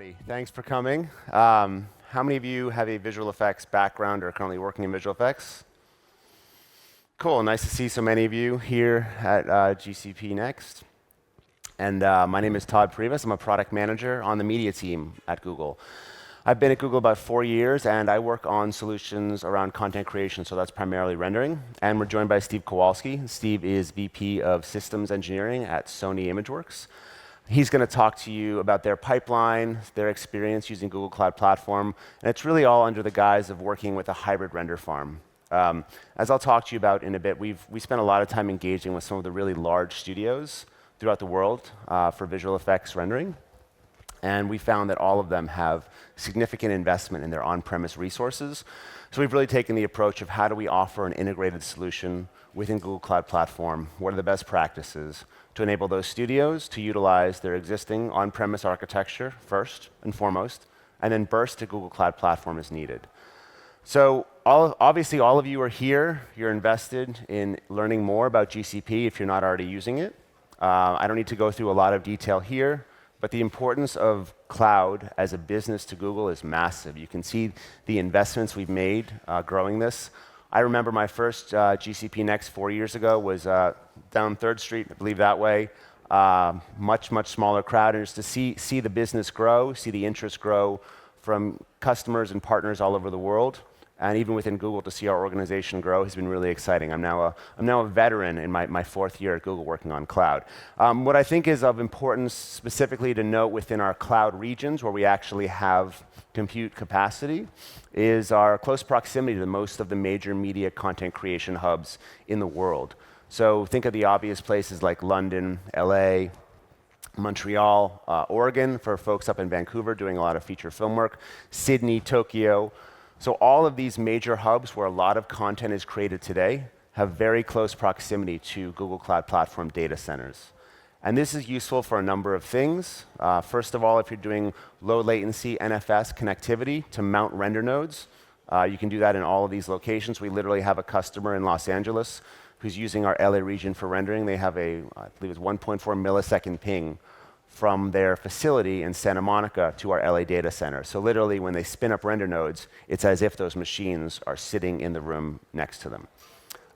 everybody. Thanks for coming. How many of you have a visual effects background or are currently working in visual effects? Cool. Nice to see so many of you here at GCP Next. And my name is Todd Privas. I'm a product manager on the media team at Google. I've been at Google about 4 years, and I work on solutions around content creation, so that's primarily rendering. And we're joined by Steve Kowalski. Steve is VP of Systems Engineering at Sony Imageworks. He's going to talk to you about their pipeline, their experience using Google Cloud Platform, and it's really all under the guise of working with a hybrid render farm. As I'll talk to you about in a bit, we spent a lot of time engaging with some of the really large studios throughout the world for visual effects rendering, and we found that all of them have significant investment in their on-premise resources. So we've really taken the approach of how do we offer an integrated solution within Google Cloud Platform, what are the best practices to enable those studios to utilize their existing on-premise architecture first and foremost, and then burst to Google Cloud Platform as needed. So obviously all of you are here, you're invested in learning more about GCP if you're not already using it. I don't need to go through a lot of detail here, but the importance of cloud as a business to Google is massive. You can see the investments we've made growing this. I remember my first GCP Next 4 years ago was down 3rd Street, I believe that way. Much smaller crowd, and just to see the business grow, see the interest grow from customers and partners all over the world, and even within Google to see our organization grow has been really exciting. I'm now a veteran in my 4th year at Google working on cloud. What I think is of importance specifically to note within our cloud regions where we actually have compute capacity is our close proximity to most of the major media content creation hubs in the world. So think of the obvious places like London, LA, Montreal, Oregon for folks up in Vancouver doing a lot of feature film work, Sydney, Tokyo. So all of these major hubs where a lot of content is created today have very close proximity to Google Cloud Platform data centers. And this is useful for a number of things. First of all, if you're doing low latency NFS connectivity to mount render nodes, you can do that in all of these locations. We literally have a customer in Los Angeles who's using our LA region for rendering. They have I believe it's 1.4 millisecond ping from their facility in Santa Monica to our LA data center. So literally when they spin up render nodes, it's as if those machines are sitting in the room next to them.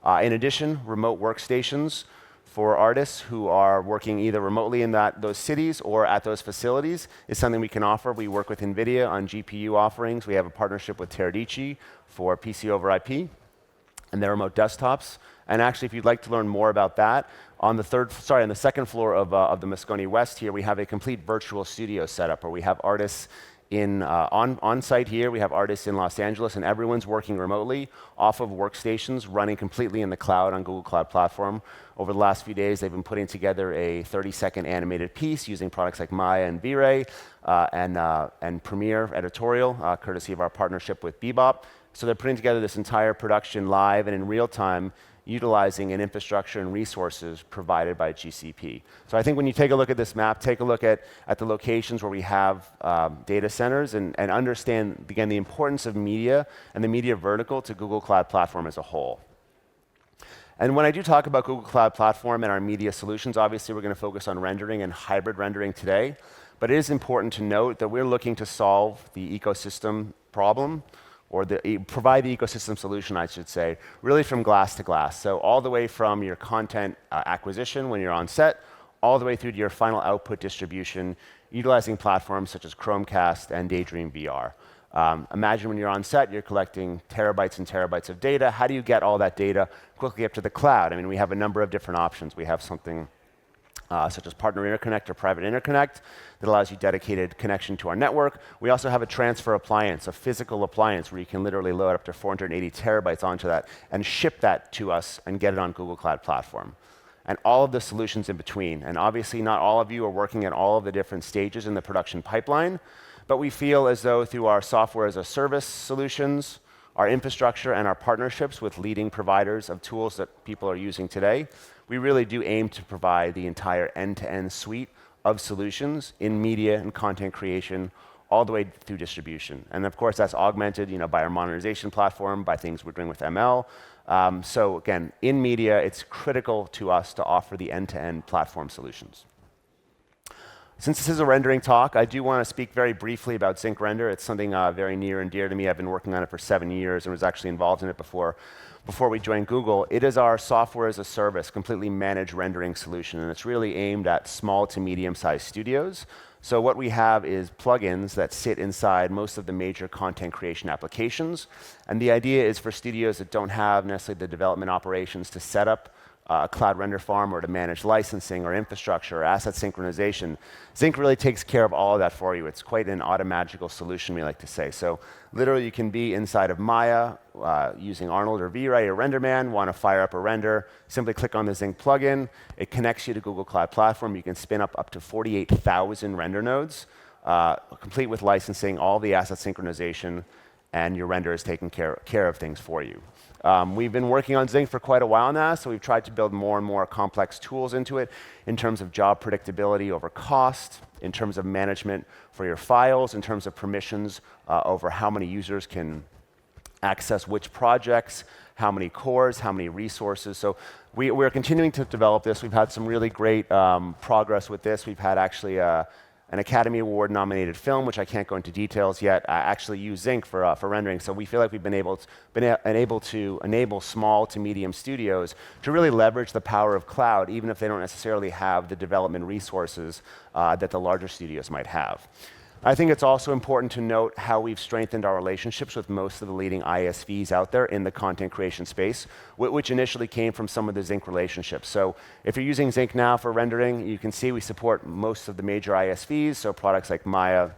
In addition, remote workstations for artists who are working either remotely in those cities or at those facilities is something we can offer. We work with NVIDIA on GPU offerings. We have a partnership with Teradici for PC over IP and their remote desktops. And actually, if you'd like to learn more about that, on the 2nd floor of the Moscone West here, we have a complete virtual studio setup where we have artists on site here, we have artists in Los Angeles, and everyone's working remotely off of workstations running completely in the cloud on Google Cloud Platform. Over the last few days, they've been putting together a 30-second animated piece using products like Maya and V-Ray and Premiere Editorial, courtesy of our partnership with Bebop. So they're putting together this entire production live and in real time, utilizing an infrastructure and resources provided by GCP. So I think when you take a look at this map, take a look at the locations where we have data centers and understand, again, the importance of media and the media vertical to Google Cloud Platform as a whole. And when I do talk about Google Cloud Platform and our media solutions, obviously we're going to focus on rendering and hybrid rendering today, but it is important to note that we're looking to solve the ecosystem problem, or provide the ecosystem solution, I should say, really from glass to glass. So all the way from your content acquisition when you're on set, all the way through to your final output distribution, utilizing platforms such as Chromecast and Daydream VR. Imagine when you're on set, you're collecting terabytes and terabytes of data. How do you get all that data quickly up to the cloud? I mean, we have a number of different options. We have something such as partner interconnect or private interconnect that allows you dedicated connection to our network. We also have a transfer appliance, a physical appliance where you can literally load up to 480 terabytes onto that and ship that to us and get it on Google Cloud Platform. And all of the solutions in between. And obviously not all of you are working at all of the different stages in the production pipeline, but we feel as though through our software as a service solutions, our infrastructure and our partnerships with leading providers of tools that people are using today, we really do aim to provide the entire end-to-end suite of solutions in media and content creation all the way through distribution. And of course, that's augmented by our monetization platform, by things we're doing with ML. So again, in media, it's critical to us to offer the end-to-end platform solutions. Since this is a rendering talk, I do want to speak very briefly about Zinc Render. It's something very near and dear to me. I've been working on it for 7 years and was actually involved in it before we joined Google. It is our software as a service, completely managed rendering solution, and it's really aimed at small to medium-sized studios. So what we have is plugins that sit inside most of the major content creation applications. And the idea is for studios that don't have necessarily the development operations to set up a cloud render farm or to manage licensing or infrastructure or asset synchronization. Zinc really takes care of all of that for you. It's quite an automagical solution, we like to say. So literally you can be inside of Maya using Arnold or V-Ray or RenderMan, want to fire up a render, simply click on the Zinc plugin. It connects you to Google Cloud Platform. You can spin up to 48,000 render nodes, complete with licensing, all the asset synchronization, and your render is taking care of things for you. We've been working on Zinc for quite a while now, so we've tried to build more and more complex tools into it in terms of job predictability over cost, in terms of management for your files, in terms of permissions over how many users can access which projects, how many cores, how many resources. So we're continuing to develop this. We've had some really great progress with this. We've had actually an Academy Award nominated film, which I can't go into details yet, actually use Zinc for rendering. So we feel like we've been able to enable small to medium studios to really leverage the power of cloud, even if they don't necessarily have the development resources that the larger studios might have. I think it's also important to note how we've strengthened our relationships with most of the leading ISVs out there in the content creation space, which initially came from some of the Zinc relationships. So if you're using Zinc now for rendering, you can see we support most of the major ISVs, so products like Maya,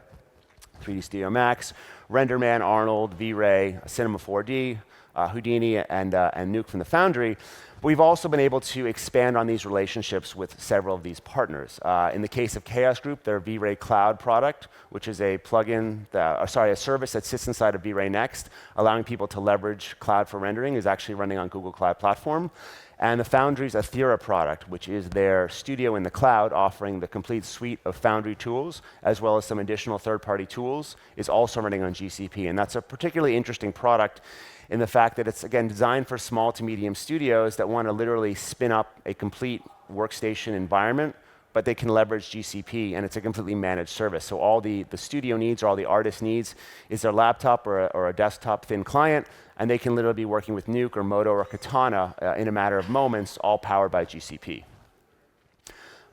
3D Studio Max, RenderMan, Arnold, V-Ray, Cinema 4D, Houdini, and Nuke from the Foundry. We've also been able to expand on these relationships with several of these partners. In the case of Chaos Group, their V-Ray Cloud product, which is a plugin, a service that sits inside of V-Ray Next, allowing people to leverage cloud for rendering, is actually running on Google Cloud Platform. And the Foundry's Athera product, which is their studio in the cloud offering the complete suite of Foundry tools, as well as some additional third-party tools, is also running on GCP. And that's a particularly interesting product in the fact that it's, again, designed for small to medium studios that want to literally spin up a complete workstation environment, but they can leverage GCP, and it's a completely managed service. So all the studio needs or all the artist needs is their laptop or a desktop thin client, and they can literally be working with Nuke or Modo or Katana in a matter of moments, all powered by GCP.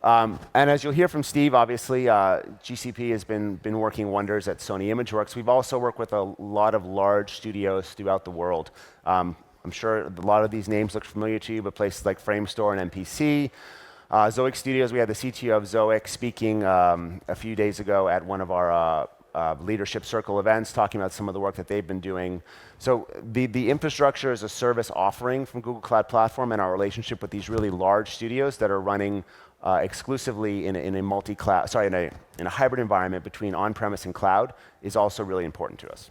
And as you'll hear from Steve, obviously, GCP has been working wonders at Sony Imageworks. We've also worked with a lot of large studios throughout the world. I'm sure a lot of these names look familiar to you, but places like Framestore and MPC. Zoic Studios, we had the CTO of Zoic speaking a few days ago at one of our leadership circle events, talking about some of the work that they've been doing. So the infrastructure as a service offering from Google Cloud Platform and our relationship with these really large studios that are running exclusively in a multi-cloud, in a hybrid environment between on-premise and cloud is also really important to us.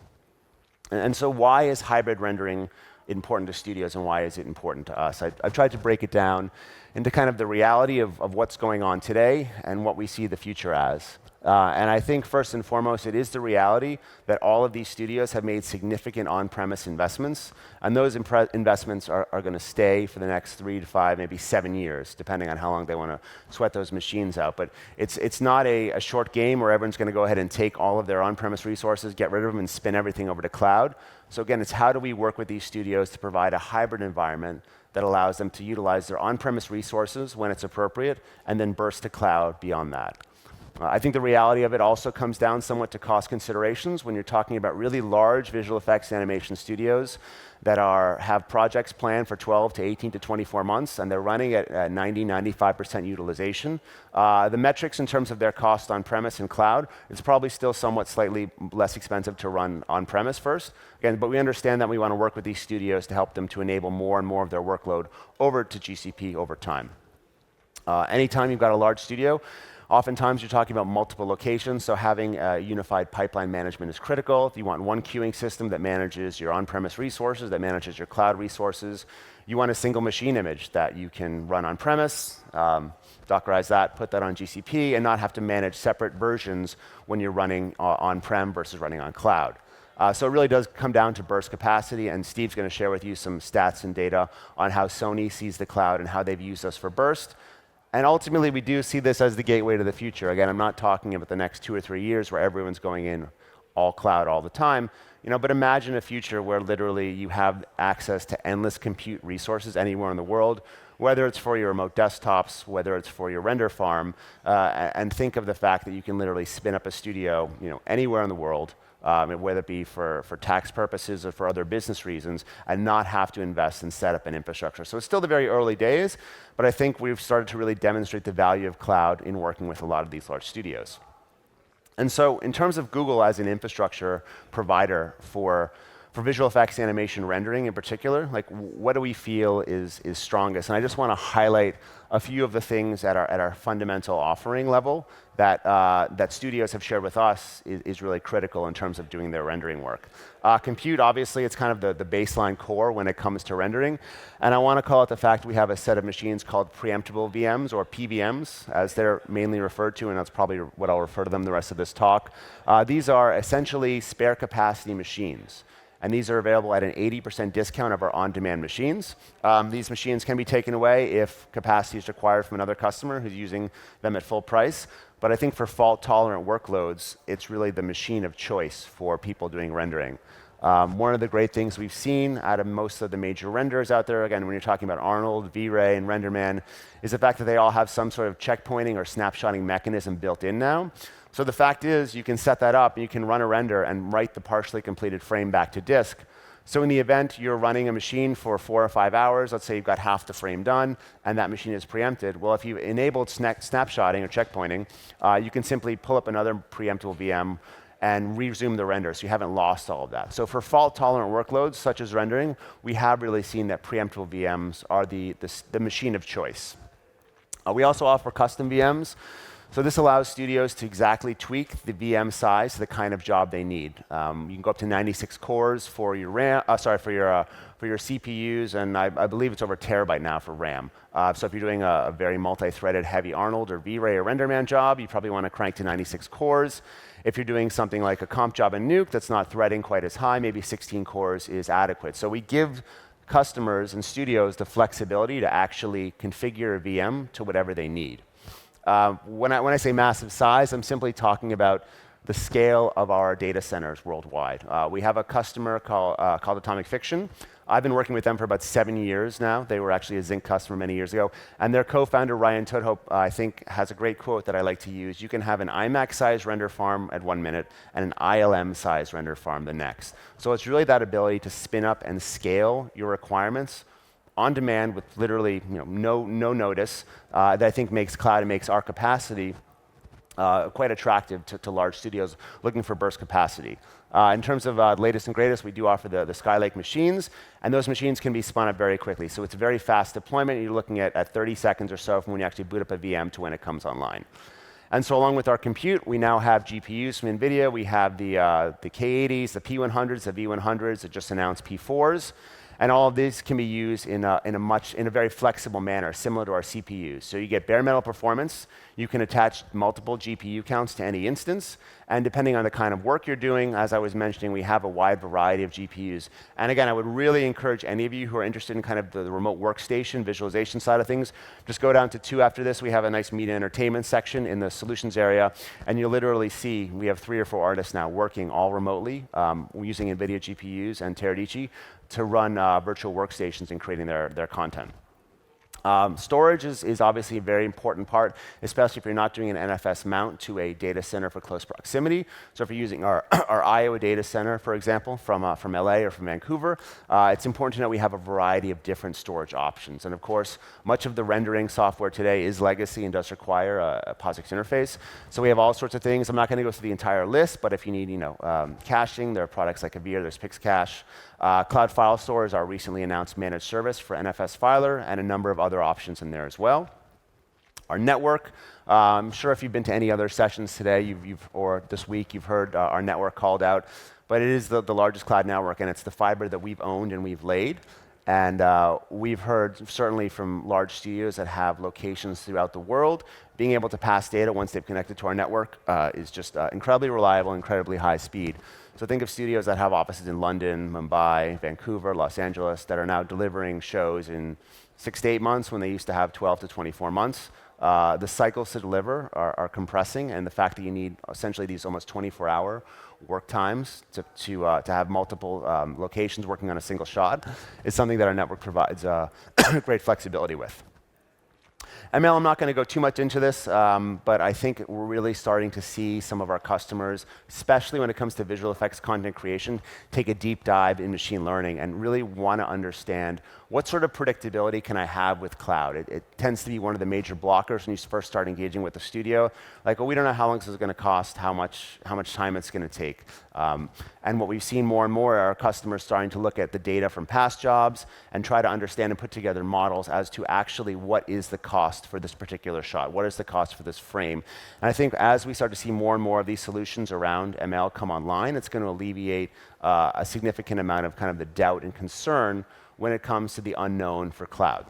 And so why is hybrid rendering important to studios and why is it important to us? I've tried to break it down into kind of the reality of what's going on today and what we see the future as. And I think first and foremost, it is the reality that all of these studios have made significant on-premise investments, and those investments are going to stay for the next 3 to 5, maybe 7 years, depending on how long they want to sweat those machines out. But it's not a short game where everyone's going to go ahead and take all of their on-premise resources, get rid of them, and spin everything over to cloud. So again, it's how do we work with these studios to provide a hybrid environment that allows them to utilize their on-premise resources when it's appropriate, and then burst to cloud beyond that. I think the reality of it also comes down somewhat to cost considerations when you're talking about really large visual effects animation studios that have projects planned for 12 to 18 to 24 months, and they're running at 90, 95% utilization. The metrics in terms of their cost on-premise and cloud, it's probably still somewhat slightly less expensive to run on-premise first. Again, but we understand that we want to work with these studios to help them to enable more and more of their workload over to GCP over time. Anytime you've got a large studio, oftentimes you're talking about multiple locations, so having unified pipeline management is critical. If you want one queuing system that manages your on-premise resources, that manages your cloud resources, you want a single machine image that you can run on-premise, Dockerize that, put that on GCP, and not have to manage separate versions when you're running on-prem versus running on cloud. So it really does come down to burst capacity, and Steve's going to share with you some stats and data on how Sony sees the cloud and how they've used us for burst. And ultimately, we do see this as the gateway to the future. Again, I'm not talking about the next 2 or 3 years where everyone's going in all cloud all the time, but imagine a future where literally you have access to endless compute resources anywhere in the world, whether it's for your remote desktops, whether it's for your render farm, and think of the fact that you can literally spin up a studio, anywhere in the world, whether it be for tax purposes or for other business reasons, and not have to invest and set up an infrastructure. So it's still the very early days, but I think we've started to really demonstrate the value of cloud in working with a lot of these large studios. And so in terms of Google as an infrastructure provider for visual effects, animation, rendering in particular, what do we feel is strongest? And I just want to highlight a few of the things at our fundamental offering level that studios have shared with us is really critical in terms of doing their rendering work. Compute, obviously, it's kind of the baseline core when it comes to rendering. And I want to call it the fact we have a set of machines called preemptible VMs, or PVMs, as they're mainly referred to, and that's probably what I'll refer to them the rest of this talk. These are essentially spare capacity machines. And these are available at an 80% discount of our on-demand machines. These machines can be taken away if capacity is required from another customer who's using them at full price. But I think for fault-tolerant workloads, it's really the machine of choice for people doing rendering. One of the great things we've seen out of most of the major renderers out there, again, when you're talking about Arnold, V-Ray, and RenderMan, is the fact that they all have some sort of checkpointing or snapshotting mechanism built in now. So the fact is, you can set that up, and you can run a render and write the partially completed frame back to disk. So in the event you're running a machine for 4 or 5 hours, let's say you've got half the frame done, and that machine is preempted, well, if you enabled snapshotting or checkpointing, you can simply pull up another preemptible VM and resume the render, so you haven't lost all of that. So for fault-tolerant workloads, such as rendering, we have really seen that preemptible VMs are the machine of choice. We also offer custom VMs. So this allows studios to exactly tweak the VM size to the kind of job they need. You can go up to 96 cores for your RAM, for your CPUs, and I believe it's over a terabyte now for RAM. So if you're doing a very multi-threaded heavy Arnold or V-Ray or RenderMan job, you probably want to crank to 96 cores. If you're doing something like a comp job in Nuke that's not threading quite as high, maybe 16 cores is adequate. So we give customers and studios the flexibility to actually configure a VM to whatever they need. When I say massive size, I'm simply talking about the scale of our data centers worldwide. We have a customer called Atomic Fiction. I've been working with them for about 7 years now. They were actually a Zinc customer many years ago. And their co-founder, Ryan Tudhope, I think, has a great quote that I like to use. You can have an iMac-sized render farm at 1 minute and an ILM-sized render farm the next. So it's really that ability to spin up and scale your requirements on demand with literally no notice that I think makes cloud and makes our capacity quite attractive to large studios looking for burst capacity. In terms of latest and greatest, we do offer the Skylake machines, and those machines can be spun up very quickly. So it's a very fast deployment. You're looking at 30 seconds or so from when you actually boot up a VM to when it comes online. And so along with our compute, we now have GPUs from NVIDIA. We have the K80s, the P100s, the V100s, that just announced P4s. And all of these can be used in a very flexible manner, similar to our CPUs. So you get bare metal performance. You can attach multiple GPU counts to any instance. And depending on the kind of work you're doing, as I was mentioning, we have a wide variety of GPUs. And again, I would really encourage any of you who are interested in kind of the remote workstation, visualization side of things, just go down to 2 after this. We have a nice media entertainment section in the solutions area. And you'll literally see we have 3 or 4 artists now working all remotely using NVIDIA GPUs and Teradici to run virtual workstations and creating their content. Storage is obviously a very important part, especially if you're not doing an NFS mount to a data center for close proximity. So if you're using our Iowa data center, for example, from LA or from Vancouver, it's important to know we have a variety of different storage options. And of course, much of the rendering software today is legacy and does require a POSIX interface. So we have all sorts of things. I'm not going to go through the entire list, but if you need caching, there are products like Avir, there's PixCache. Cloud File Store is our recently announced managed service for NFS Filer, and a number of other options in there as well. Our network, I'm sure if you've been to any other sessions today or this week, you've heard our network called out, but it is the largest cloud network, and it's the fiber that we've owned and we've laid. And we've heard certainly from large studios that have locations throughout the world, being able to pass data once they've connected to our network is just incredibly reliable, incredibly high speed. So think of studios that have offices in London, Mumbai, Vancouver, Los Angeles that are now delivering shows in 6 to 8 months when they used to have 12 to 24 months. The cycles to deliver are compressing, and the fact that you need essentially these almost 24-hour work times to have multiple locations working on a single shot is something that our network provides great flexibility with. ML, I'm not going to go too much into this, but I think we're really starting to see some of our customers, especially when it comes to visual effects content creation, take a deep dive in machine learning and really want to understand what sort of predictability can I have with cloud. It tends to be one of the major blockers when you first start engaging with the studio. Like, well, we don't know how long this is going to cost, how much time it's going to take. And what we've seen more and more are our customers starting to look at the data from past jobs and try to understand and put together models as to actually what is the cost for this particular shot, what is the cost for this frame. And I think as we start to see more and more of these solutions around ML come online, it's going to alleviate a significant amount of kind of the doubt and concern when it comes to the unknown for cloud.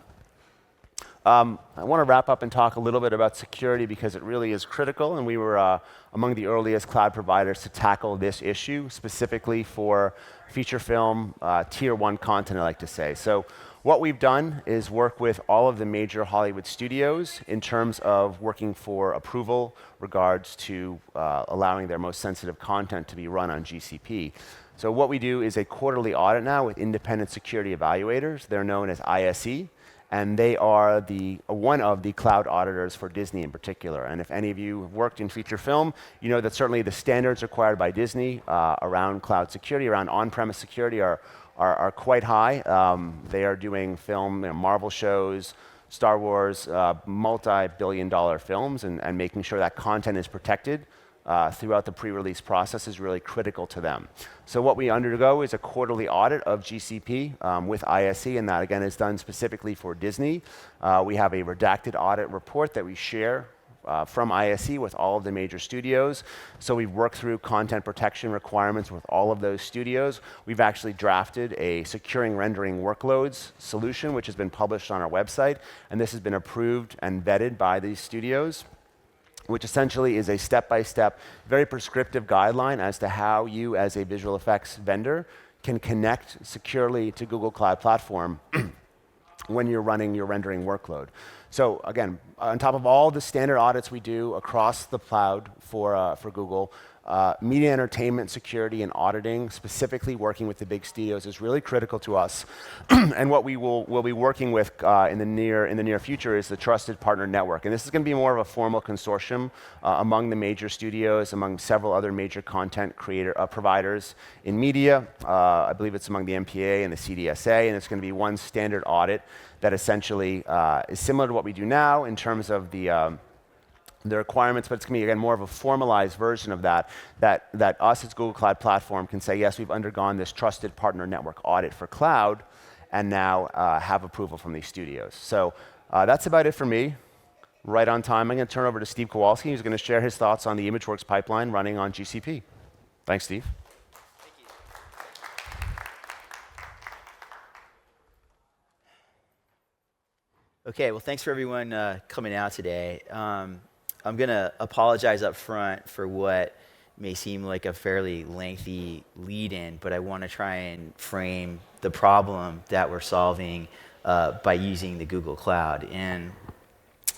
I want to wrap up and talk a little bit about security because it really is critical, and we were among the earliest cloud providers to tackle this issue, specifically for feature film, tier 1 content, I like to say. So what we've done is work with all of the major Hollywood studios in terms of working for approval regards to allowing their most sensitive content to be run on GCP. So what we do is a quarterly audit now with independent security evaluators. They're known as ISE. And they are one of the cloud auditors for Disney in particular. And if any of you have worked in feature film, you know that certainly the standards required by Disney around cloud security, around on-premise security are quite high. They are doing film, Marvel shows, Star Wars, multi-billion-dollar films, and making sure that content is protected throughout the pre-release process is really critical to them. So what we undergo is a quarterly audit of GCP with ISE, and that again is done specifically for Disney. We have a redacted audit report that we share from ISE with all of the major studios. So we've worked through content protection requirements with all of those studios. We've actually drafted a securing rendering workloads solution, which has been published on our website, and this has been approved and vetted by these studios, which essentially is a step-by-step, very prescriptive guideline as to how you, as a visual effects vendor, can connect securely to Google Cloud Platform when you're running your rendering workload. So again, on top of all the standard audits we do across the cloud for Google, media entertainment security and auditing, specifically working with the big studios, is really critical to us. And what we'll be working with in the near future is the Trusted Partner Network. And this is going to be more of a formal consortium among the major studios, among several other major content creator providers in media. I believe it's among the MPA and the CDSA, and it's going to be one standard audit that essentially is similar to what we do now in terms of the requirements, but it's going to be, again, more of a formalized version of that us as Google Cloud Platform can say, yes, we've undergone this Trusted Partner Network audit for cloud, and now have approval from these studios. So that's about it for me. Right on time. I'm going to turn over to Steve Kowalski, who's going to share his thoughts on the Imageworks pipeline running on GCP. Thanks, Steve. Thank you. Okay, well, thanks for everyone coming out today. I'm going to apologize up front for what may seem like a fairly lengthy lead-in, but I want to try and frame the problem that we're solving by using the Google Cloud. And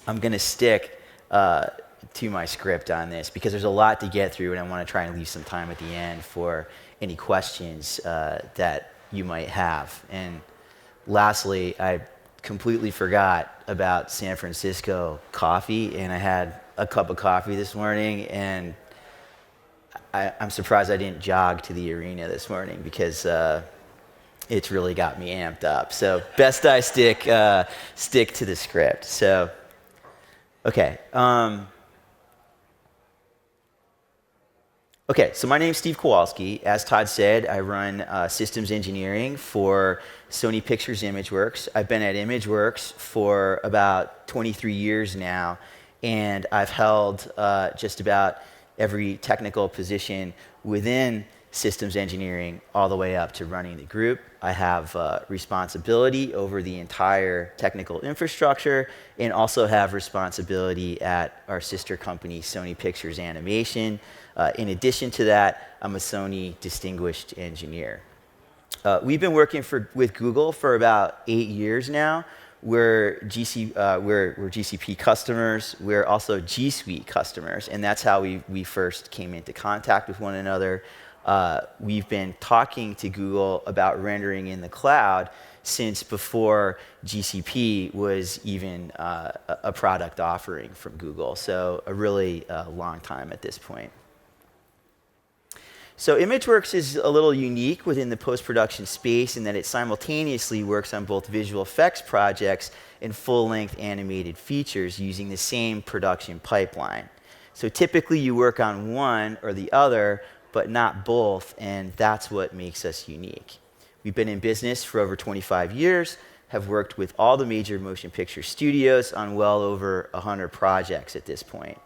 I'm going to stick to my script on this because there's a lot to get through, and I want to try and leave some time at the end for any questions that you might have. And lastly, I completely forgot about San Francisco coffee, and I had a cup of coffee this morning, and I'm surprised I didn't jog to the arena this morning because it's really got me amped up. So best I stick to the script. So, okay. Okay, so my name's Steve Kowalski. As Todd said, I run systems engineering for Sony Pictures Imageworks. I've been at Imageworks for about 23 years now, and I've held just about every technical position within systems engineering, all the way up to running the group. I have responsibility over the entire technical infrastructure and also have responsibility at our sister company, Sony Pictures Animation. In addition to that, I'm a Sony Distinguished Engineer. We've been working with Google for about 8 years now. We're GCP customers. We're also G Suite customers, and that's how we first came into contact with one another. We've been talking to Google about rendering in the cloud since before GCP was even a product offering from Google, so a really long time at this point. So Imageworks is a little unique within the post-production space in that it simultaneously works on both visual effects projects and full-length animated features using the same production pipeline. So typically you work on one or the other, but not both, and that's what makes us unique. We've been in business for over 25 years, have worked with all the major motion picture studios on well over 100 projects at this point.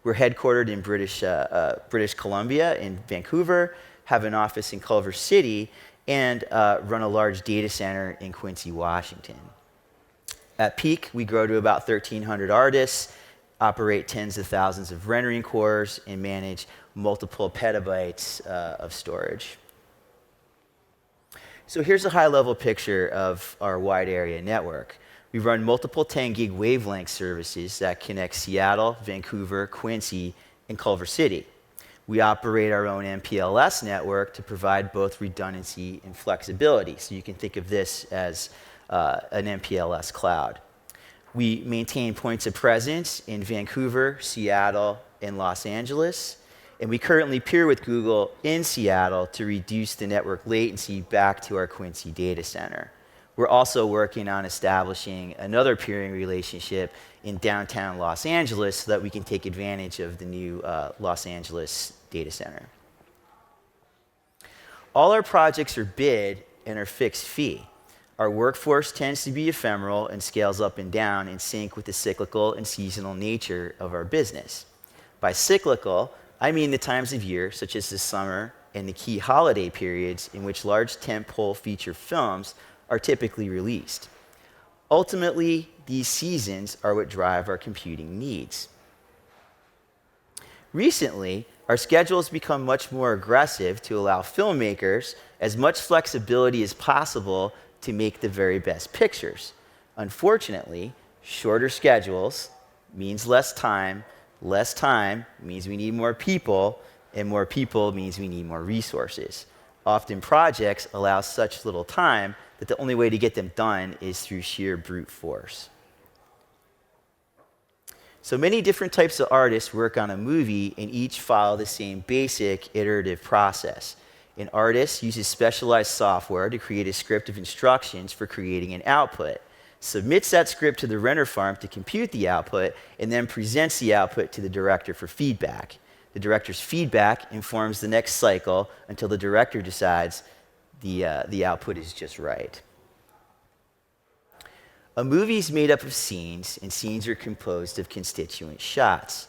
We're headquartered in British Columbia in Vancouver, have an office in Culver City, and run a large data center in Quincy, Washington. At peak, we grow to about 1,300 artists, operate tens of thousands of rendering cores, and manage multiple petabytes of storage. So here's a high-level picture of our wide area network. We run multiple 10 gig wavelength services that connect Seattle, Vancouver, Quincy, and Culver City. We operate our own MPLS network to provide both redundancy and flexibility. So you can think of this as an MPLS cloud. We maintain points of presence in Vancouver, Seattle, and Los Angeles. And we currently peer with Google in Seattle to reduce the network latency back to our Quincy data center. We're also working on establishing another peering relationship in downtown Los Angeles so that we can take advantage of the new Los Angeles data center. All our projects are bid and are fixed fee. Our workforce tends to be ephemeral and scales up and down in sync with the cyclical and seasonal nature of our business. By cyclical, I mean the times of year, such as the summer and the key holiday periods in which large tentpole feature films are typically released. Ultimately, these seasons are what drive our computing needs. Recently, our schedule has become much more aggressive to allow filmmakers as much flexibility as possible to make the very best pictures. Unfortunately, shorter schedules means less time means we need more people, and more people means we need more resources. Often projects allow such little time that the only way to get them done is through sheer brute force. So many different types of artists work on a movie and each follow the same basic iterative process. An artist uses specialized software to create a script of instructions for creating an output, submits that script to the Renderfarm to compute the output, and then presents the output to the director for feedback. The director's feedback informs the next cycle until the director decides the output is just right. A movie is made up of scenes, and scenes are composed of constituent shots.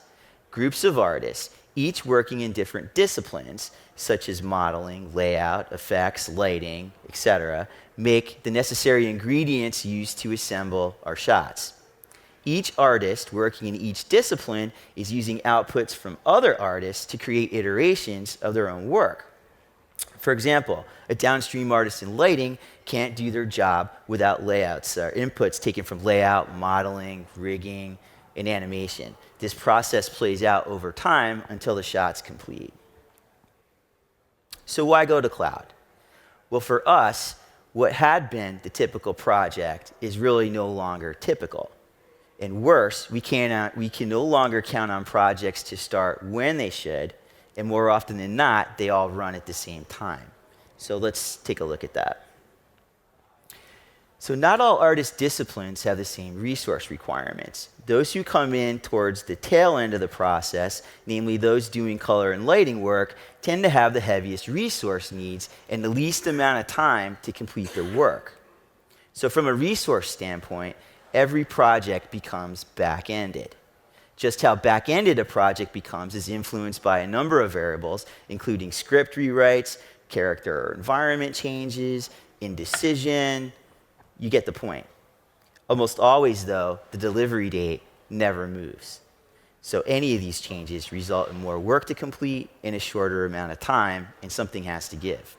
Groups of artists, each working in different disciplines, such as modeling, layout, effects, lighting, etc., make the necessary ingredients used to assemble our shots. Each artist working in each discipline is using outputs from other artists to create iterations of their own work. For example, a downstream artist in lighting can't do their job without layouts or inputs taken from layout, modeling, rigging, and animation. This process plays out over time until the shot's complete. So why go to cloud? Well, for us, what had been the typical project is really no longer typical. And worse, we can no longer count on projects to start when they should, and more often than not, they all run at the same time. So let's take a look at that. So not all artist disciplines have the same resource requirements. Those who come in towards the tail end of the process, namely those doing color and lighting work, tend to have the heaviest resource needs and the least amount of time to complete their work. So from a resource standpoint, every project becomes back-ended. Just how back-ended a project becomes is influenced by a number of variables, including script rewrites, character or environment changes, indecision. You get the point. Almost always, though, the delivery date never moves. So any of these changes result in more work to complete in a shorter amount of time, and something has to give.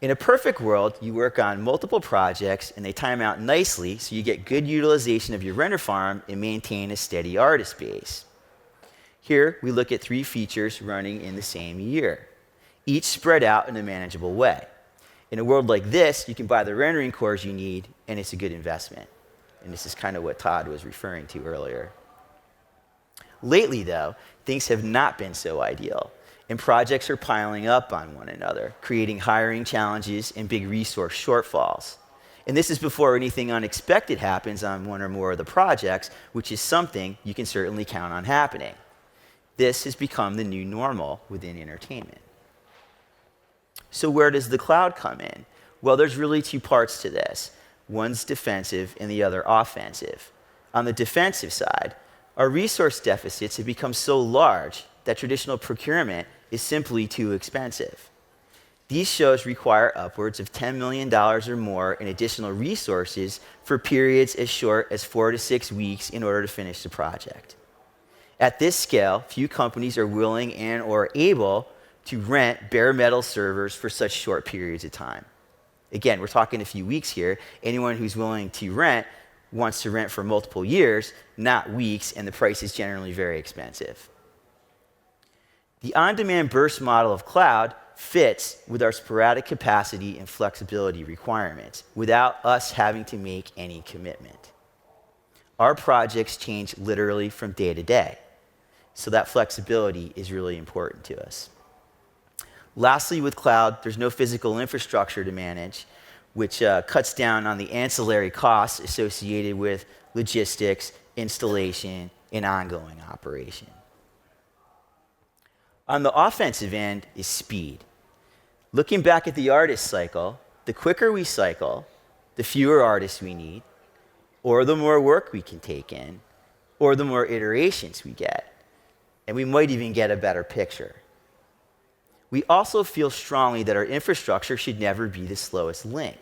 In a perfect world, you work on multiple projects and they time out nicely so you get good utilization of your render farm and maintain a steady artist base. Here, we look at 3 features running in the same year, each spread out in a manageable way. In a world like this, you can buy the rendering cores you need, and it's a good investment. And this is kind of what Todd was referring to earlier. Lately, though, things have not been so ideal, and projects are piling up on one another, creating hiring challenges and big resource shortfalls. And this is before anything unexpected happens on one or more of the projects, which is something you can certainly count on happening. This has become the new normal within entertainment. So where does the cloud come in? Well, there's really 2 parts to this. One's defensive and the other offensive. On the defensive side, our resource deficits have become so large that traditional procurement is simply too expensive. These shows require upwards of $10 million or more in additional resources for periods as short as 4 to 6 weeks in order to finish the project. At this scale, few companies are willing and or able to rent bare metal servers for such short periods of time. Again, we're talking a few weeks here. Anyone who's willing to rent wants to rent for multiple years, not weeks, and the price is generally very expensive. The on-demand burst model of cloud fits with our sporadic capacity and flexibility requirements without us having to make any commitment. Our projects change literally from day to day, so that flexibility is really important to us. Lastly, with cloud, there's no physical infrastructure to manage, which cuts down on the ancillary costs associated with logistics, installation, and ongoing operation. On the offensive end is speed. Looking back at the artist cycle, the quicker we cycle, the fewer artists we need, or the more work we can take in, or the more iterations we get. And we might even get a better picture. We also feel strongly that our infrastructure should never be the slowest link.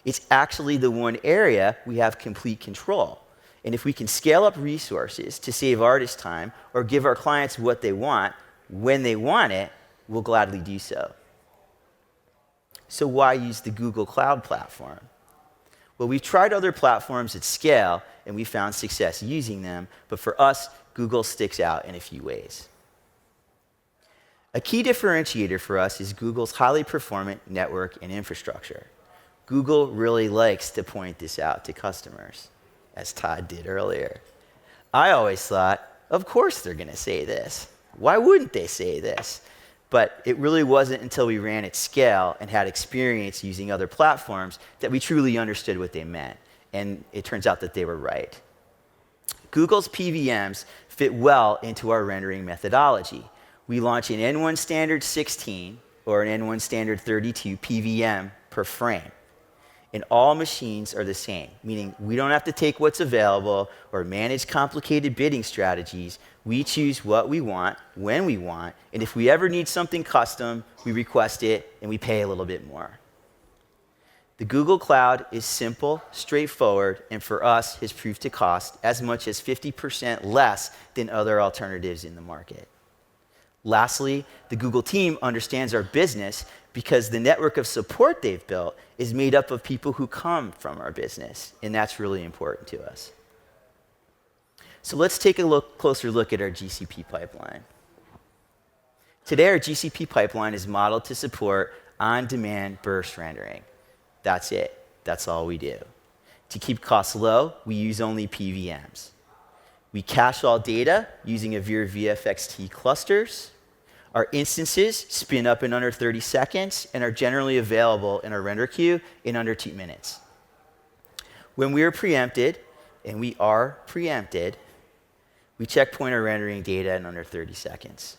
It's actually the one area we have complete control. And if we can scale up resources to save artist time or give our clients what they want when they want it, we'll gladly do so. So why use the Google Cloud Platform? Well, we've tried other platforms at scale, and we found success using them, but for us, Google sticks out in a few ways. A key differentiator for us is Google's highly performant network and infrastructure. Google really likes to point this out to customers, as Todd did earlier. I always thought, of course they're going to say this. Why wouldn't they say this? But it really wasn't until we ran at scale and had experience using other platforms that we truly understood what they meant. And it turns out that they were right. Google's PVMs fit well into our rendering methodology. We launch an N1 standard 16 or an N1 standard 32 PVM per frame. And all machines are the same, meaning we don't have to take what's available or manage complicated bidding strategies. We choose what we want, when we want, and if we ever need something custom, we request it and we pay a little bit more. The Google Cloud is simple, straightforward, and for us has proved to cost as much as 50% less than other alternatives in the market. Lastly, the Google team understands our business because the network of support they've built is made up of people who come from our business, and that's really important to us. So let's take a closer look at our GCP pipeline. Today, our GCP pipeline is modeled to support on-demand burst rendering. That's it. That's all we do. To keep costs low, we use only PVMs. We cache all data using Avere VFXT clusters. Our instances spin up in under 30 seconds and are generally available in our render queue in under 2 minutes. When we are preempted, and we are preempted, we checkpoint our rendering data in under 30 seconds.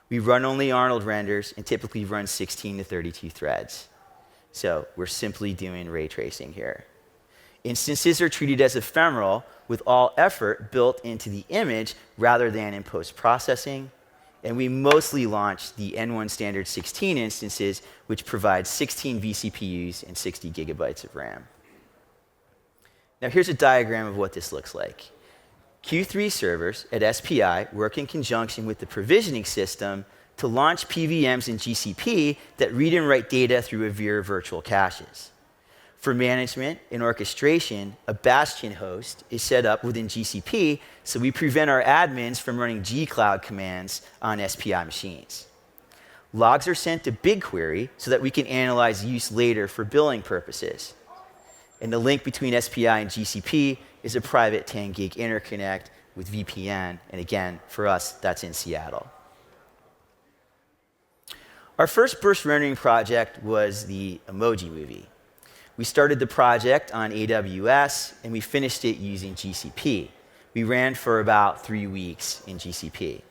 We run only Arnold renders and typically run 16 to 32 threads. So we're simply doing ray tracing here. Instances are treated as ephemeral, with all effort built into the image rather than in post-processing. And we mostly launched the N1 standard 16 instances, which provide 16 vCPUs and 60 gigabytes of RAM. Now here's a diagram of what this looks like. Q3 servers at SPI work in conjunction with the provisioning system to launch PVMs in GCP that read and write data through Avira virtual caches. For management and orchestration, a bastion host is set up within GCP, so we prevent our admins from running gcloud commands on SPI machines. Logs are sent to BigQuery so that we can analyze use later for billing purposes. And the link between SPI and GCP is a private 10 gig interconnect with VPN, and again, for us, that's in Seattle. Our first burst rendering project was the Emoji movie. We started the project on AWS, and we finished it using GCP. We ran for about 3 weeks in GCP.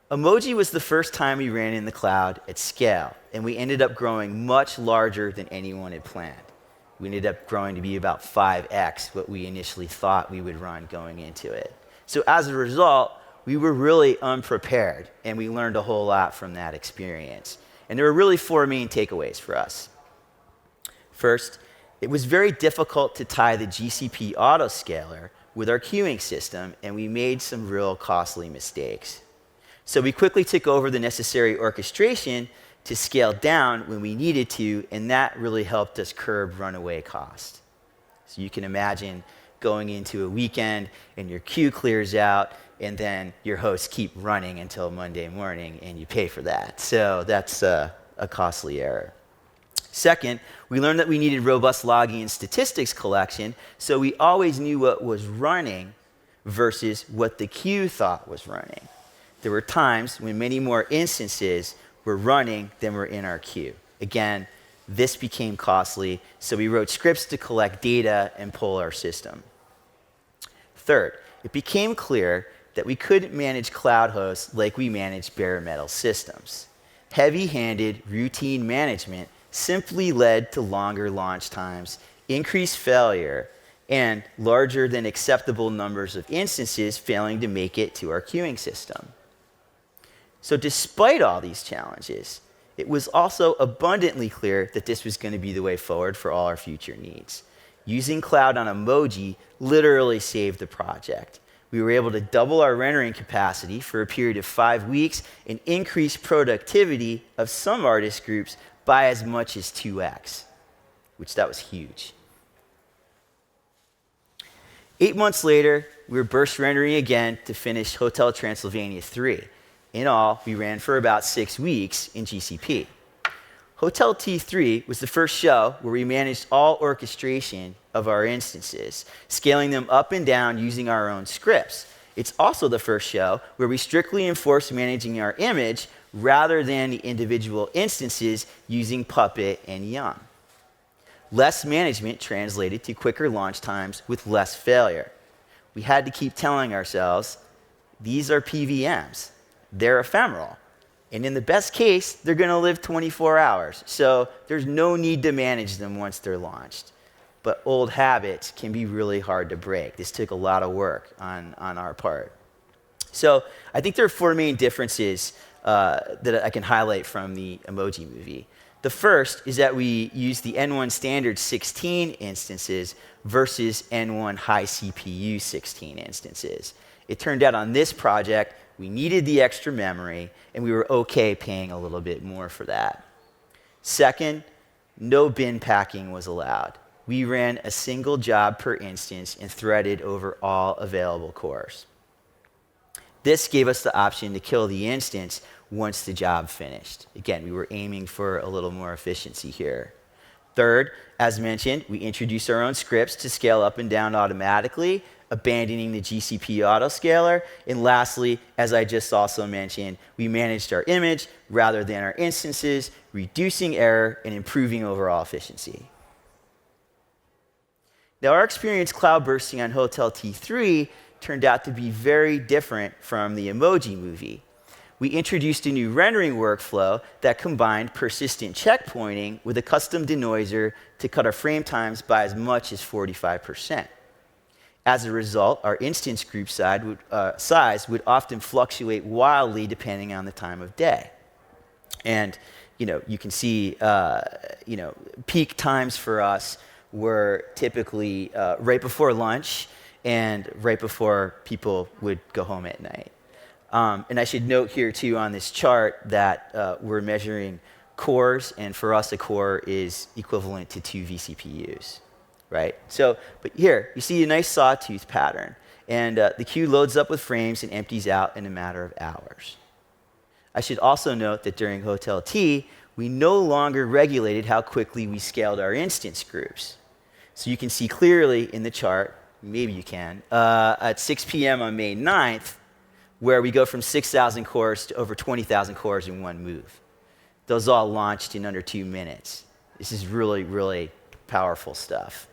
Emoji was the first time we ran in the cloud at scale, and we ended up growing much larger than anyone had planned. We ended up growing to be about 5x what we initially thought we would run going into it. So as a result, we were really unprepared, and we learned a whole lot from that experience. And there were really 4 main takeaways for us. First, it was very difficult to tie the GCP autoscaler with our queuing system, and we made some real costly mistakes. So we quickly took over the necessary orchestration to scale down when we needed to, and that really helped us curb runaway cost. So you can imagine going into a weekend and your queue clears out, and then your hosts keep running until Monday morning, and you pay for that. So that's a costly error. Second, we learned that we needed robust logging and statistics collection, so we always knew what was running versus what the queue thought was running. There were times when many more instances were running than were in our queue. Again, this became costly, so we wrote scripts to collect data and pull our system. Third, it became clear that we couldn't manage cloud hosts like we managed bare metal systems. Heavy-handed routine management simply led to longer launch times, increased failure, and larger than acceptable numbers of instances failing to make it to our queuing system. So despite all these challenges, it was also abundantly clear that this was going to be the way forward for all our future needs. Using cloud on Emoji literally saved the project. We were able to double our rendering capacity for a period of 5 weeks and increase productivity of some artist groups by as much as 2x, which that was huge. 8 months later, we were burst rendering again to finish Hotel Transylvania 3. In all, we ran for about 6 weeks in GCP. Hotel T3 was the first show where we managed all orchestration of our instances, scaling them up and down using our own scripts. It's also the first show where we strictly enforced managing our image rather than the individual instances using Puppet and Yum. Less management translated to quicker launch times with less failure. We had to keep telling ourselves, these are PVMs. They're ephemeral. And in the best case, they're going to live 24 hours. So there's no need to manage them once they're launched. But old habits can be really hard to break. This took a lot of work on our part. So I think there are 4 main differences that I can highlight from the Emoji movie. The first is that we use the N1 standard 16 instances versus N1 high CPU 16 instances. It turned out on this project, we needed the extra memory, and we were okay paying a little bit more for that. Second, no bin packing was allowed. We ran a single job per instance and threaded over all available cores. This gave us the option to kill the instance once the job finished. Again, we were aiming for a little more efficiency here. Third, as mentioned, we introduced our own scripts to scale up and down automatically, abandoning the GCP autoscaler. And lastly, as I just also mentioned, we managed our image rather than our instances, reducing error and improving overall efficiency. Now, our experience cloud bursting on Hotel T3 turned out to be very different from the Emoji movie. we introduced a new rendering workflow that combined persistent checkpointing with a custom denoiser to cut our frame times by as much as 45%. As a result, our instance group size would often fluctuate wildly depending on the time of day. And you can see peak times for us were typically right before lunch and right before people would go home at night. And I should note here, too, on this chart that we're measuring cores, and for us, a core is equivalent to 2 vCPUs, right? But here, you see a nice sawtooth pattern, and the queue loads up with frames and empties out in a matter of hours. I should also note that during Hotel T, we no longer regulated how quickly we scaled our instance groups. So you can see clearly in the chart, maybe you can, at 6 p.m. on May 9th, where we go from 6,000 cores to over 20,000 cores in one move. Those all launched in under 2 minutes. This is really, really powerful stuff.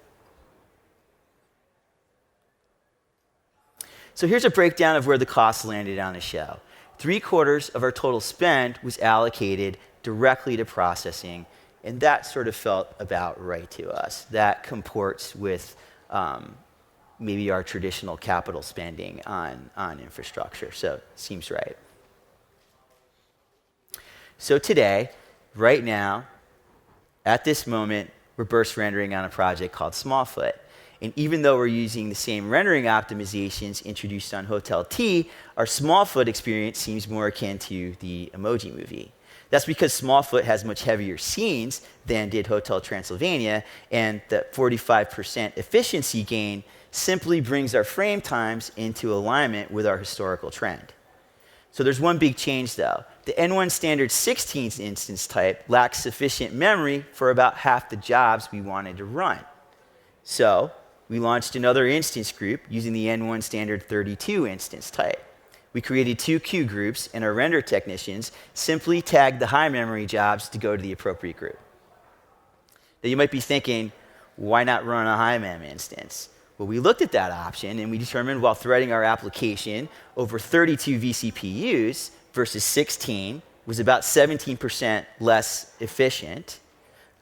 So here's a breakdown of where the costs landed on the show. 3/4 of our total spend was allocated directly to processing, and that sort of felt about right to us. That comports with maybe our traditional capital spending on infrastructure, so seems right. So today, right now, at this moment, we're burst rendering on a project called Smallfoot. And even though we're using the same rendering optimizations introduced on Hotel T, our Smallfoot experience seems more akin to the Emoji movie. That's because Smallfoot has much heavier scenes than did Hotel Transylvania, and the 45% efficiency gain simply brings our frame times into alignment with our historical trend. So there's one big change, though. The N1 standard 16th instance type lacks sufficient memory for about half the jobs we wanted to run. So we launched another instance group using the N1 standard 32 instance type. We created 2 queue groups, and our render technicians simply tagged the high memory jobs to go to the appropriate group. Now you might be thinking, why not run a high mem instance? Well, we looked at that option, and we determined while threading our application over 32 vCPUs versus 16 was about 17% less efficient.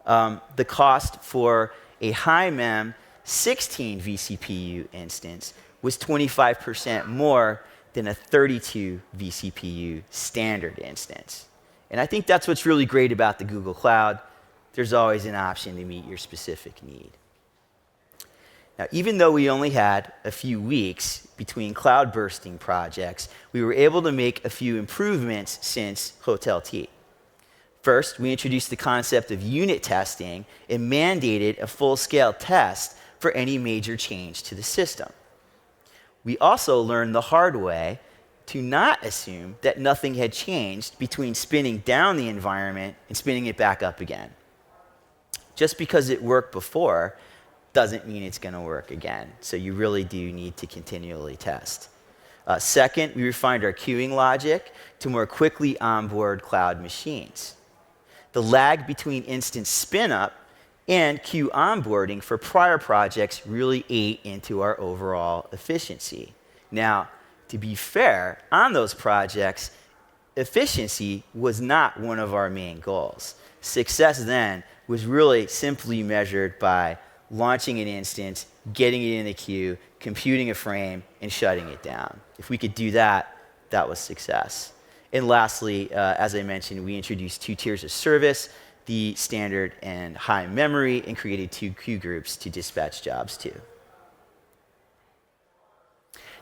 The cost for a high mem 16 vCPU instance was 25% more than a 32 vCPU standard instance. And I think that's what's really great about the Google Cloud. There's always an option to meet your specific need. Now, even though we only had a few weeks between cloud bursting projects, we were able to make a few improvements since Hotel T. First, we introduced the concept of unit testing and mandated a full-scale test for any major change to the system. We also learned the hard way to not assume that nothing had changed between spinning down the environment and spinning it back up again. Just because it worked before doesn't mean it's going to work again. So you really do need to continually test. Second, we refined our queuing logic to more quickly onboard cloud machines. The lag between instance spin-up and queue onboarding for prior projects really ate into our overall efficiency. Now, to be fair, on those projects, efficiency was not one of our main goals. Success then was really simply measured by launching an instance, getting it in the queue, computing a frame, and shutting it down. If we could do that, that was success. And lastly, as I mentioned, we introduced 2 tiers of service, the standard and high memory, and created 2 queue groups to dispatch jobs to.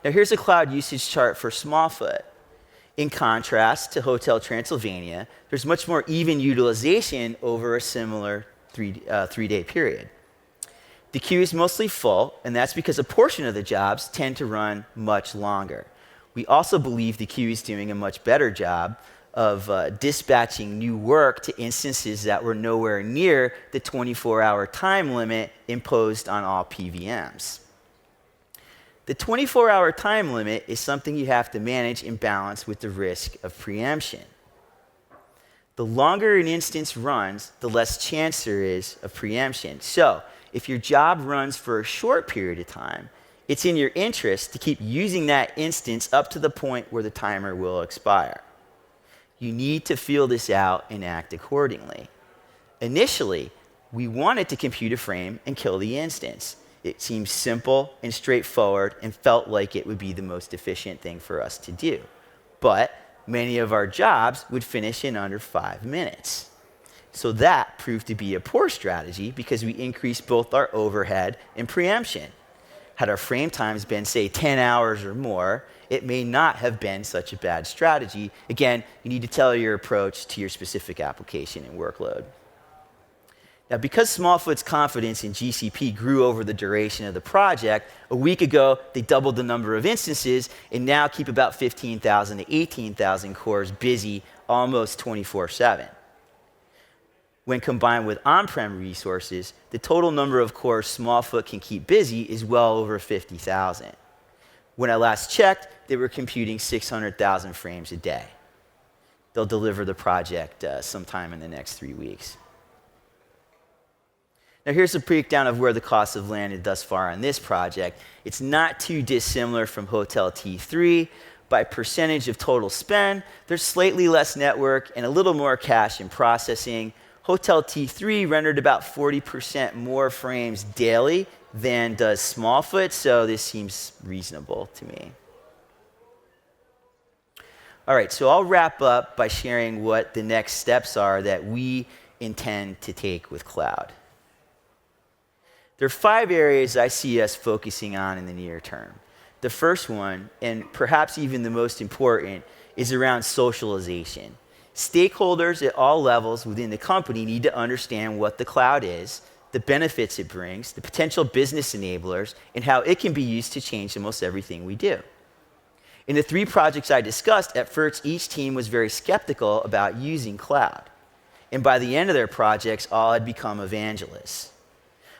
Now here's a cloud usage chart for Smallfoot. In contrast to Hotel Transylvania, there's much more even utilization over a similar 3-day period. The queue is mostly full, and that's because a portion of the jobs tend to run much longer. We also believe the queue is doing a much better job of dispatching new work to instances that were nowhere near the 24-hour time limit imposed on all PVMs. The 24-hour time limit is something you have to manage in balance with the risk of preemption. The longer an instance runs, the less chance there is of preemption. So, if your job runs for a short period of time, it's in your interest to keep using that instance up to the point where the timer will expire. You need to feel this out and act accordingly. Initially, we wanted to compute a frame and kill the instance. It seemed simple and straightforward and felt like it would be the most efficient thing for us to do. But many of our jobs would finish in under 5 minutes. So that proved to be a poor strategy because we increased both our overhead and preemption. Had our frame times been, say, 10 hours or more, it may not have been such a bad strategy. Again, you need to tailor your approach to your specific application and workload. Now, because Smallfoot's confidence in GCP grew over the duration of the project, a week ago, they doubled the number of instances and now keep about 15,000 to 18,000 cores busy almost 24/7. When combined with on-prem resources, the total number of cores Smallfoot can keep busy is well over 50,000. When I last checked, they were computing 600,000 frames a day. They'll deliver the project sometime in the next 3 weeks. Now here's a breakdown of where the costs have landed thus far on this project. It's not too dissimilar from Hotel T3. By percentage of total spend, there's slightly less network and a little more cache and processing. Hotel T3 rendered about 40% more frames daily than does Smallfoot, so this seems reasonable to me. All right, so I'll wrap up by sharing what the next steps are that we intend to take with cloud. There are 5 areas I see us focusing on in the near term. The first one, and perhaps even the most important, is around socialization. Stakeholders at all levels within the company need to understand what the cloud is, the benefits it brings, the potential business enablers, and how it can be used to change almost everything we do. In the 3 projects I discussed, at first each team was very skeptical about using cloud. And by the end of their projects, all had become evangelists.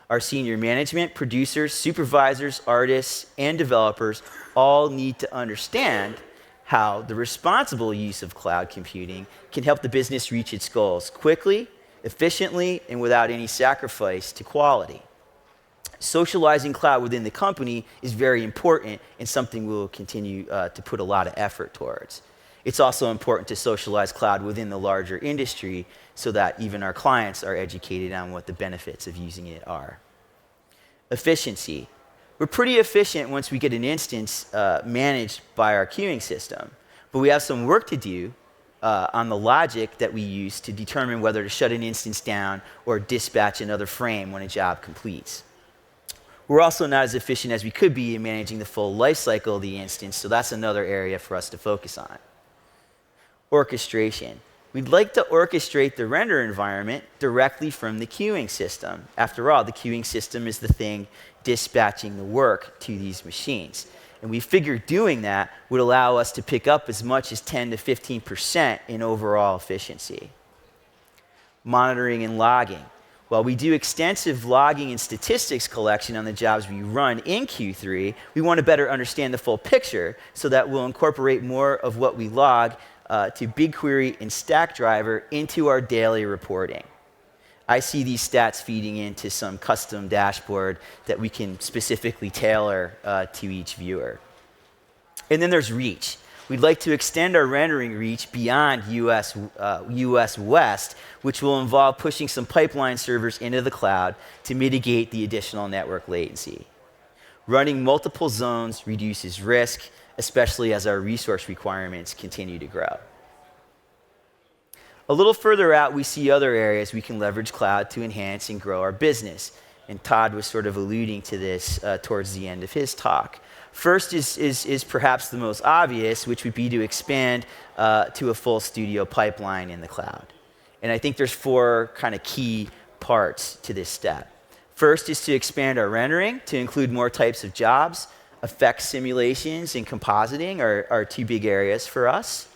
Our senior management, producers, supervisors, artists, and developers all need to understand how the responsible use of cloud computing can help the business reach its goals quickly, efficiently, and without any sacrifice to quality. Socializing cloud within the company is very important and something we'll continue to put a lot of effort towards. It's also important to socialize cloud within the larger industry so that even our clients are educated on what the benefits of using it are. Efficiency. We're pretty efficient once we get an instance managed by our queuing system, but we have some work to do on the logic that we use to determine whether to shut an instance down or dispatch another frame when a job completes. We're also not as efficient as we could be in managing the full life cycle of the instance, so that's another area for us to focus on. Orchestration. We'd like to orchestrate the render environment directly from the queuing system. After all, the queuing system is the thing dispatching the work to these machines. And we figured doing that would allow us to pick up as much as 10 to 15% in overall efficiency. Monitoring and logging. While we do extensive logging and statistics collection on the jobs we run in Q3, we want to better understand the full picture so that we'll incorporate more of what we log to BigQuery and Stackdriver into our daily reporting. I see these stats feeding into some custom dashboard that we can specifically tailor to each viewer. And then there's reach. We'd like to extend our rendering reach beyond US West, which will involve pushing some pipeline servers into the cloud to mitigate the additional network latency. Running multiple zones reduces risk, especially as our resource requirements continue to grow. A little further out, we see other areas we can leverage cloud to enhance and grow our business. And Todd was sort of alluding to this towards the end of his talk. First is perhaps the most obvious, which would be to expand to a full studio pipeline in the cloud. And I think there's 4 kind of key parts to this step. First is to expand our rendering to include more types of jobs. Effect simulations and compositing are 2 big areas for us.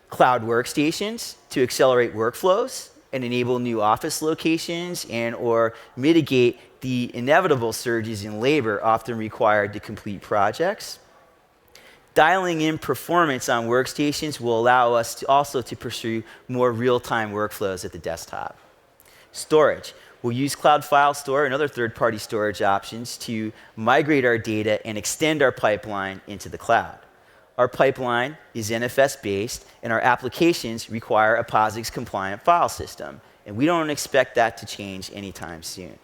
Cloud workstations to accelerate workflows and enable new office locations and or mitigate the inevitable surges in labor often required to complete projects. Dialing in performance on workstations will allow us to also to pursue more real-time workflows at the desktop. Storage. We'll use Cloud File Store and other third-party storage options to migrate our data and extend our pipeline into the cloud. our pipeline is NFS-based, and our applications require a POSIX-compliant file system. And we don't expect that to change anytime soon.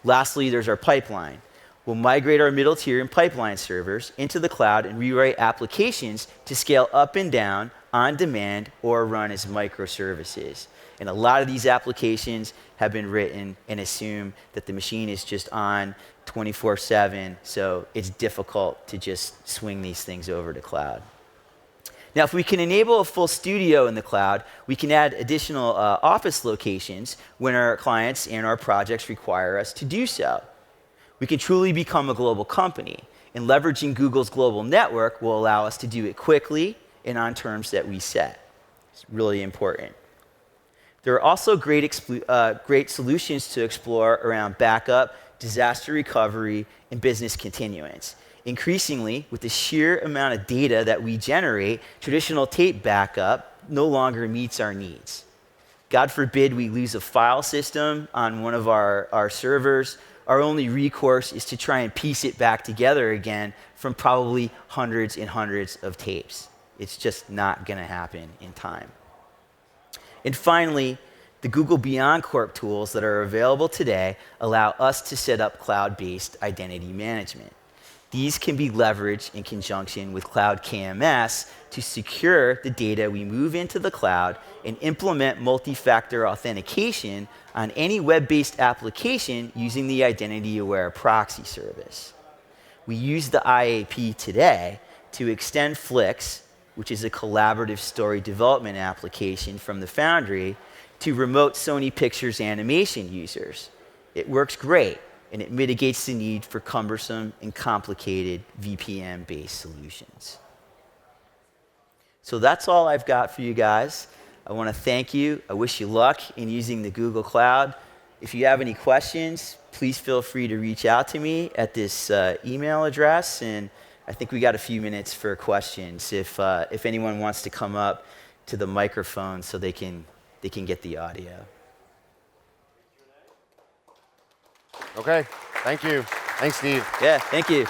Lastly, there's our pipeline. We'll migrate our middle tier and pipeline servers into the cloud and rewrite applications to scale up and down on demand or run as microservices. And a lot of these applications have been written and assume that the machine is just on 24/7, so it's difficult to just swing these things over to cloud. Now, if we can enable a full studio in the cloud, we can add additional office locations when our clients and our projects require us to do so. We can truly become a global company, and leveraging Google's global network will allow us to do it quickly and on terms that we set. It's really important. There are also great solutions to explore around backup, disaster recovery, and business continuance. Increasingly, with the sheer amount of data that we generate, traditional tape backup no longer meets our needs. God forbid we lose a file system on one of our servers. Our only recourse is to try and piece it back together again from probably hundreds and hundreds of tapes. It's just not going to happen in time. And finally, the Google Beyond Corp tools that are available today allow us to set up cloud-based identity management. These can be leveraged in conjunction with Cloud KMS to secure the data we move into the cloud and implement multi-factor authentication on any web-based application using the identity-aware proxy service. We use the IAP today to extend Flix, which is a collaborative story development application from the Foundry, to remote Sony Pictures animation users. It works great, and it mitigates the need for cumbersome and complicated VPN-based solutions. So that's all I've got for you guys. I want to thank you. I wish you luck in using the Google Cloud. If you have any questions, please feel free to reach out to me at this email address, and I think we got a few minutes for questions if anyone wants to come up to the microphone so they can get the audio. Okay, thank you. Thanks, Steve. Yeah, thank you.